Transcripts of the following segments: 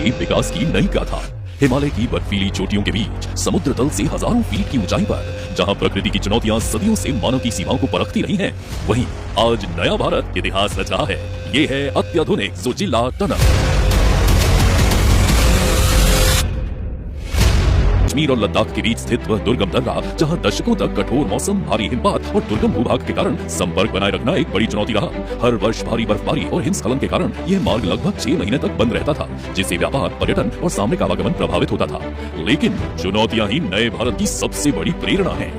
ये विकास की नई गाथा। हिमालय की बर्फीली चोटियों के बीच समुद्र तल से हजारों फीट की ऊंचाई पर जहां प्रकृति की चुनौतियां सदियों से मानव की सीमाओं को परखती रही हैं, वहीं आज नया भारत इतिहास रच रहा है। ये है अत्याधुनिक जोजिला टनल। कश्मीर और लद्दाख के बीच स्थित वह दुर्गम दर्रा जहां दशकों तक कठोर मौसम, भारी हिमपात और दुर्गम भूभाग के कारण संपर्क बनाए रखना एक बड़ी चुनौती रहा। हर वर्ष भारी बर्फबारी और हिमस्खलन के कारण यह मार्ग लगभग 6 महीने तक बंद रहता था, जिससे व्यापार, पर्यटन और सामरिक आवागमन प्रभावित होता था। लेकिन चुनौतियां ही नए भारत की सबसे बड़ी प्रेरणा है।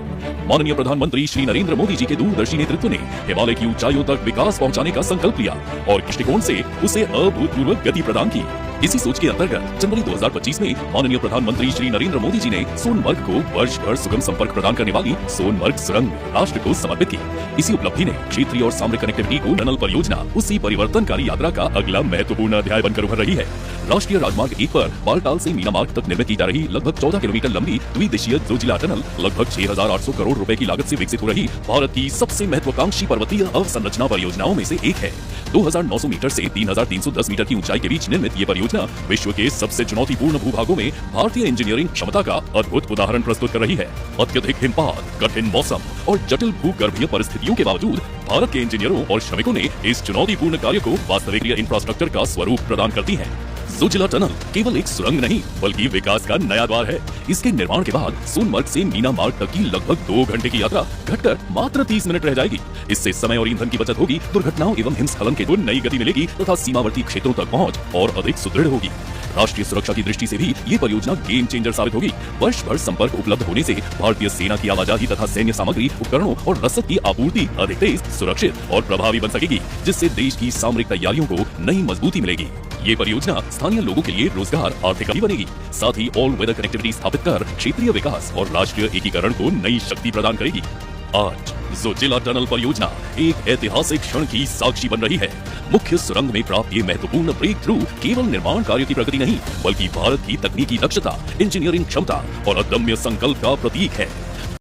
माननीय प्रधानमंत्री श्री नरेंद्र मोदी जी के दूरदर्शी नेतृत्व ने हिमालय की ऊंचाइयों तक विकास पहुंचाने का संकल्प लिया और दृष्टिकोण से उसे अभूतपूर्व गति प्रदान की। इसी सोच के अंतर्गत जनवरी 2025 में माननीय प्रधानमंत्री श्री नरेंद्र मोदी जी ने सोनमर्ग को वर्ष भर सुगम संपर्क प्रदान करने वाली सोनमर्ग सुरंग राष्ट्र को समर्पित की। इसी उपलब्धि ने क्षेत्रीय और सामरिक कनेक्टिविटी को टनल परियोजना उसी परिवर्तनकारी यात्रा का अगला महत्वपूर्ण अध्याय बनकर उभर रही है। राष्ट्रीय राजमार्ग 1 पर बालटाल से मीना मार्ग तक निर्मित की जा रही लगभग 14 किलोमीटर लंबी द्विदिशीय जोजिला टनल लगभग 6,800 करोड़ रुपए की लागत से विकसित हो रही भारत की सबसे महत्वाकांक्षी पर्वतीय अवसंरचना परियोजनाओं में से एक है। 2,900 मीटर से 3,310 मीटर की ऊंचाई के बीच निर्मित ये परियोजना विश्व के सबसे चुनौतीपूर्ण भूभागों में भारतीय इंजीनियरिंग क्षमता का अद्भुत उदाहरण प्रस्तुत कर रही है। अत्यधिक हिमपात, कठिन मौसम और जटिल भूगर्भीय परिस्थितियों के बावजूद भारत के इंजीनियरों और श्रमिकों ने इस चुनौतीपूर्ण कार्य को वास्तविक इंफ्रास्ट्रक्चर का स्वरूप प्रदान करती है। जोजिला टनल केवल एक सुरंग नहीं बल्कि विकास का नया द्वार है। इसके निर्माण के बाद सोनमर्ग से मीना मार्ग तक की लगभग 2 घंटे की यात्रा घटकर मात्र 30 मिनट रह जाएगी। इससे समय और ईंधन की बचत होगी, दुर्घटनाओं एवं हिमस्खलन को नई गति मिलेगी तथा सीमावर्ती क्षेत्रों तक पहुंच और अधिक सुदृढ़ होगी। राष्ट्रीय सुरक्षा की दृष्टि से भी ये परियोजना गेम चेंजर साबित होगी। वर्ष भर संपर्क उपलब्ध होने से भारतीय सेना की आवाजाही तथा सैन्य सामग्री, उपकरणों और रसद की आपूर्ति अधिक तेज, सुरक्षित और प्रभावी बन सकेगी, जिससे देश की सामरिक तैयारियों को नई मजबूती मिलेगी। ये परियोजना स्थानीय लोगों के लिए रोजगार, आर्थिक बनेगी, साथ ही ऑल वेदर कनेक्टिविटी स्थापित कर क्षेत्रीय विकास और राष्ट्रीय एकीकरण को नई शक्ति प्रदान करेगी। आज जोजिला टनल परियोजना एक ऐतिहासिक क्षण की साक्षी बन रही है। मुख्य सुरंग में प्राप्त ये महत्वपूर्ण ब्रेक थ्रू केवल निर्माण कार्य की प्रगति नहीं बल्कि भारत की तकनीकी दक्षता, इंजीनियरिंग क्षमता और अदम्य संकल्प का प्रतीक है।